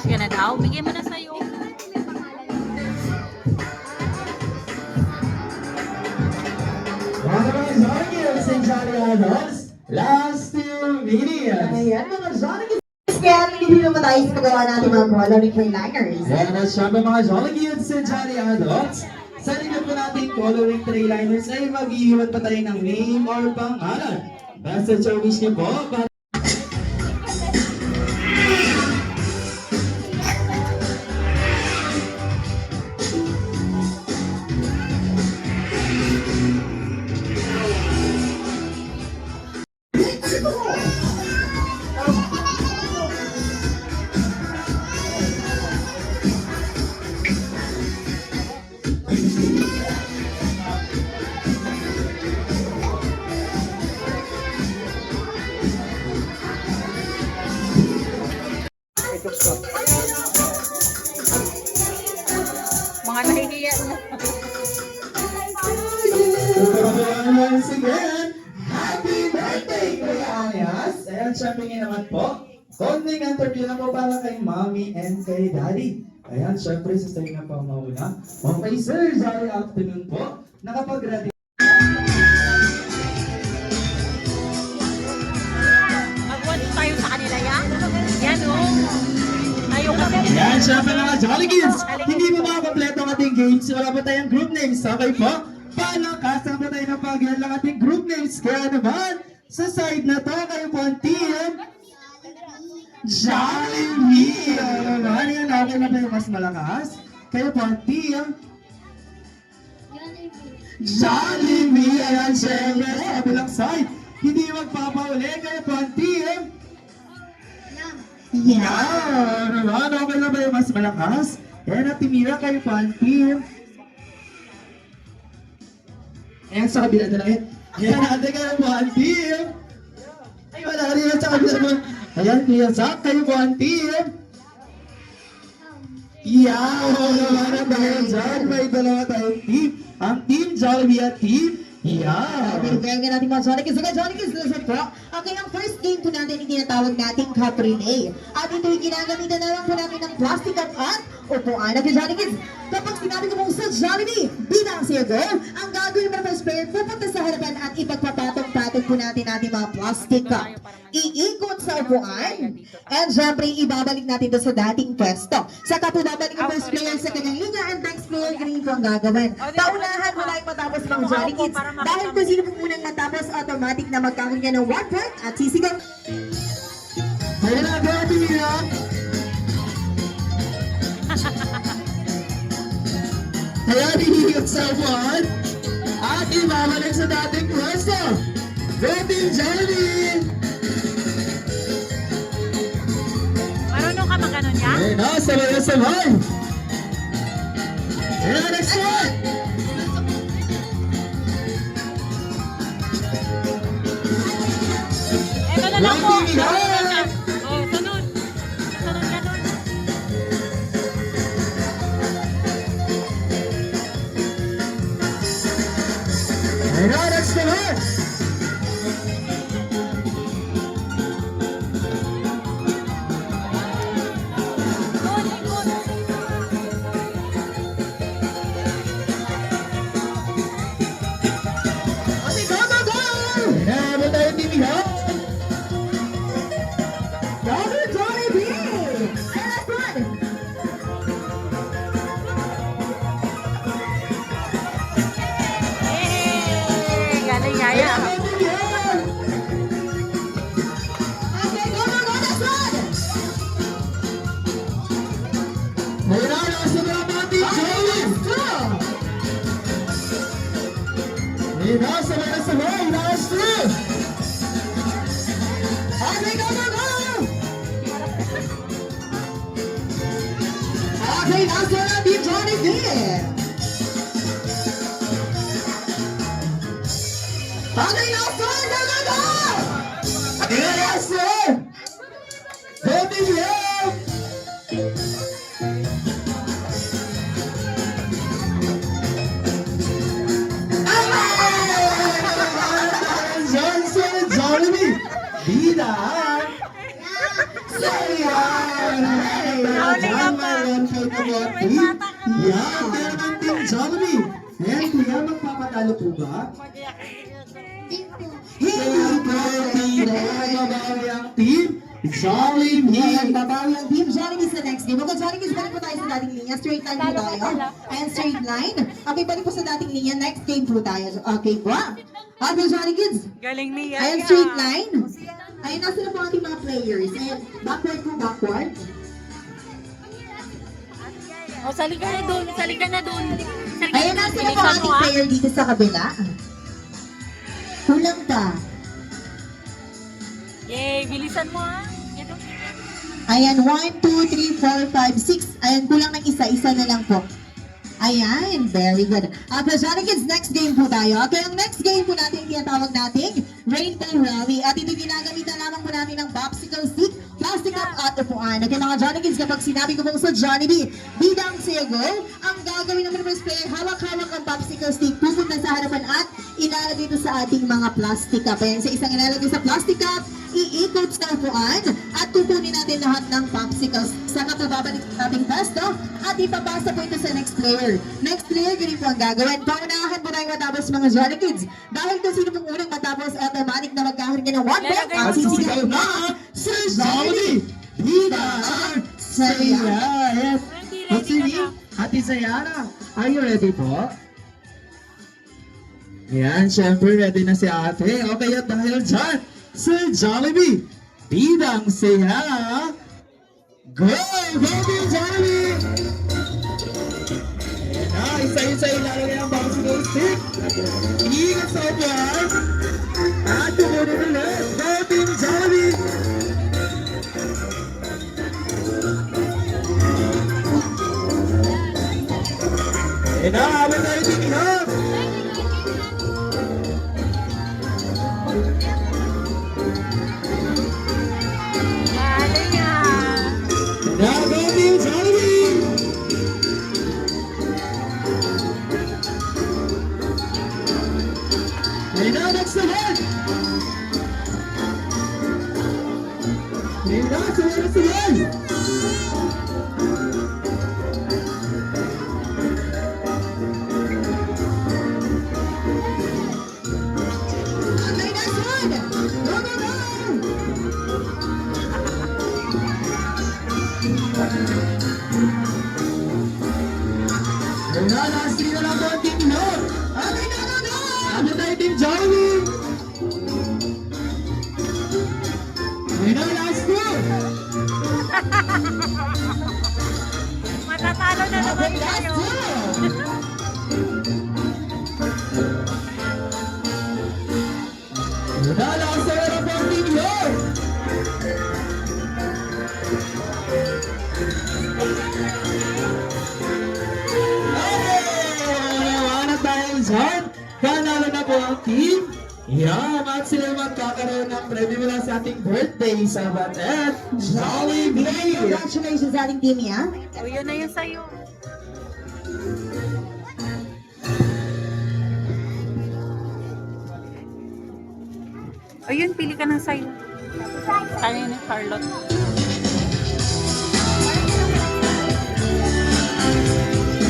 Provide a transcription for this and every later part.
ka na daw. Bigyan mo na sa'yo. Mga Zonigils and Johnny Adams, last 2 minutes. Ayan, mga Zonigils. Kaya hindi naman tayo sa paggawa natin mga coloring liners. Yan at syempre mga Zonigils and Johnny Adams, sa linya po natin coloring tray liners ay mag-iiwan pa tayo ng name or pangalan. Basta your wish niyo po. Mga nahihiya na. Once again, happy birthday, Kuya Anyas! Ayan, syempre nga naman po, konting interview na po para kay Mommy and kay Daddy. Ayan, syempre, sa sa'yo na po mauna. Okay, sir, jolly afternoon po. Nakapag-ready. Magwan tayo sa kanila yan. Yan o. Ayaw kasi. Ayan, syempre mga Jolly Kids, hindi po makakompleto ang ating games. Wala pa tayong group names, okay po? Palakasan pa tayo ng pagyan lang ating group names. Kaya naman, sa side na to, kayo po ang team Jollibee! Ano naman, yan, okay na kayo mas malakas? Kayo po ang team Jollibee! Ayan, syempre, sa kabilang side, hindi magpapauli, kayo po ang team Yeah! Ano naman, okay na ba yung mas malakas? Yan, at Timira, kayo po ang team Ayan, sa kabila na lang yan. Ayan, ate kayo po ang team Ay, wala ka rin sa kabila mo. Ayan, Kuya Zach, kayo po ang team Yeah! Oo naman ang dahil dyan. May dalawa tayong team. Ang team Jollibee at team Yeah! Kaya nga natin mga Zonigils. Okay, Zonigils, listen po. Okay, ang first game po natin yung tinatawag nating cup relay. At ito'y ginagamitan na lang po natin ng plastic cup at upuan. Okay, Zonigils, kapag sinabi ko mong sa Jollibee, bilang siya go, ang gagawin mo first player, pupunta sa harapan at ipagpapatong-patong po natin mga plastic cup. Iikot sa upuan, and syempre, ibabalik natin doon sa dating pwesto. Saka po babalik ang first player sa kanyang linya, and next player, ganun po ang gagawin. Paunahan mo lang matapos mga Zonigils. Dahil kung sino po unang matapos, automatic na magkakaroon niya ng 1 point at sisigaw. Ayan na, go, Timira! Ayan, ihihigit sa upuan at ibabalik sa dating pwesto. Go, Team Jollibee! Marunong ka mag-ano niya? Ayan na, sabay na sabay. Ayan na, next one! Ito na lang po. One, two, three, Oh, sunod. Sunod ka nun. Ayan na, next naman! Ikot, ikot. Okay, go, go, go! Ayan na, mo tayo, Timira! Go, Jollibee! Ay, last one! Eh, galing yaya. Okay, go, go, go, next one! Ayan na, nasa mga mga Team Jollibee! Two! Ayan na, sabay na sabay, last two! Okay, go, go, go! Okay, last one ang Team Jollibee! Okay, last one! Go, go, go! Ayan na, last one! Go, Team Love! Johnson and Jollibee! Bida! Sayan! Nahuli ka pa. May bata ka. Yan, kaya naman Team Jollibee. Ayan, kuya, magpapatalo po ba? Hindi po, babawi ang Team Jollibee. Babawi ang Team Jollibee sa next game. Okay, Jollibee, balik po tayo sa dating linya. Straight line po tayo. Ayan, straight line. Okay, balik po sa dating linya. Next game po tayo. Okay, wow. Okay, Jollibee. Galing niya. Ayan, straight line. Ayan, nasa na po ating mga players. Ayan, backward po, backward. O, sali ka na dun. Sali ka na dun. Sali ka Ayan, na nasa dun. na po ating player dito sa kabila. Kulang ka. Yay, bilisan mo ha. Yan o. Ayan, 1, 2, 3, 4, 5, 6. Ayan, kulang ng isa. Isa na lang po. Ayan, very good. Johnny Kids, next game po tayo. Okay, ang next game po natin, tinatawag nating Rainbow Rally. At ito ginagamitan lamang po namin ng popsicle stick, plastic cup at upuan. Okay, mga Johnny Kids, kapag sinabi ko pong sa Jollibee, bidang sago, ang gagawin naman ng first player, hawak-hawak ang popsicle stick, pupunta sa harapan at ilalagay ito sa ating mga plastic cup. Ayan, sa isang ilalagay sa plastic cup, iikot sa upuan at kukunin natin lahat ng popsicles. Saka babalik sa ating pesto at ipapasa po ito sa next player. Next player, ganun po ang gagawin. Paunahan po tayong matapos mga Johnny Kids. Dahil kung sino pong unang matapos, automatic na magkakaroon ka ng 1 point at At sisigaw susigaw na na si Jollibee. Bida ang saya. Yes. At sini, Ate Sayana, are you ready po? Ayan, syempre ready na si ate. Okay, at dahil dyan, Sir Jollibee, bidang saya. Go! Go, Team Jollibee! Ayan na, isa-isa ilalagay ang popsicle stick. Ingat sa upuan. At kukunin ulit. Go, Team Jollibee! Ayan na, habang tayo tingnan. Galing niya. Now go Team Jollibee! And now next to one! And now to next to one! Okay, next one! Go, go, go! And now last three na lang po ang Team Lord! Okay, go, go, go! Ano tayo Team Jollibee? And now last two! Matatalo na naman Okay, last kayo. two! And now last seven na po ang Team Lord! Wala tayong dyan. Panalo na po ang team. Yan, at sila magkakaroon ng premyo mula sa ating birthday sa Batet Jollibee. Congratulations sa ating team, ya. O, yun na yun sa'yo. O yun, pili ka ng sa'yo. Tayo ni Charlotte.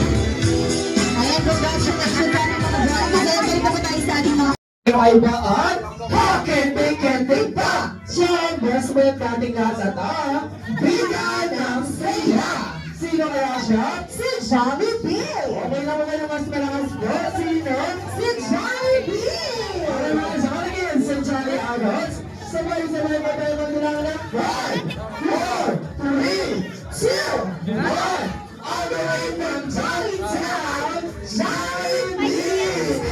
Ayan, congratulations sa ating mga Jollibee. Ayan, balik na po tayo sa ating mga Ay baan? Pakente-kente pa! Siyempre, sweat nating nasa ta. Bigyan ng saya! Sino kaya siya? si Jollibee! Okay na mga mas malakas po. Sino? Si Jollibee! Para mga Jollibee, sa Jolly Adults, sabay-sabay pa tayo magbilang ng 5, 4, 3, 2, 1. All the way from Jollytown, Jollibee!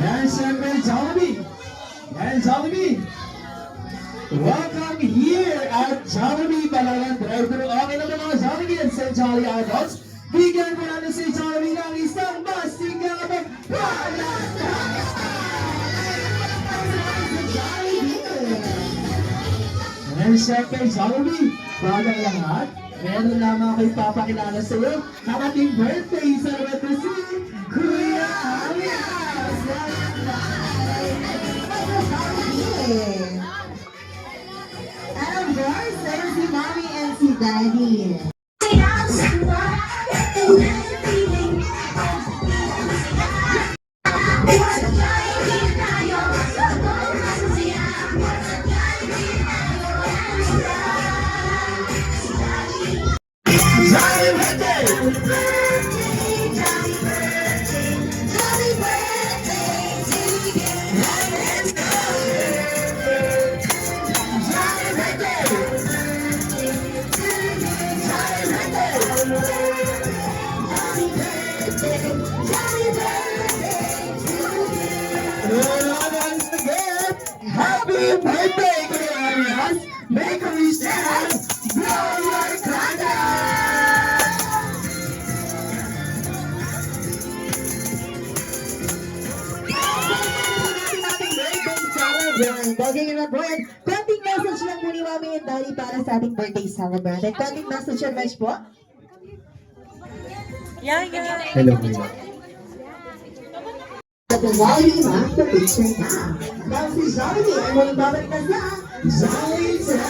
Yan, siyempre, Jollibee! Yan, Jollibee! Welcome here at Jollibee Balagan Drive-Thru. Okay na ba mga Jollibee at sa Jolly Adults? Bigyan ko natin si Jollibee ng isang masigabang palakpakan! Yan, siyempre, Jollibee! Bago ang lahat, meron lamang ako ipapakilala sa iyo ang ating birthday celebrity si Kuya Alias! And of course, there's si Mommy and si Daddy. Once again, happy birthday, Kuya Alias! Make a wish and blow your candle! Yan, dahil na po yan. Konting message lang po ni Mommy and Daddy para sa ating birthday celebrant. And konting message and wish po. Yaya. Hello, Kuya. At the volume of the picture na. Now si Johnny ay may babalik na sa Zolita!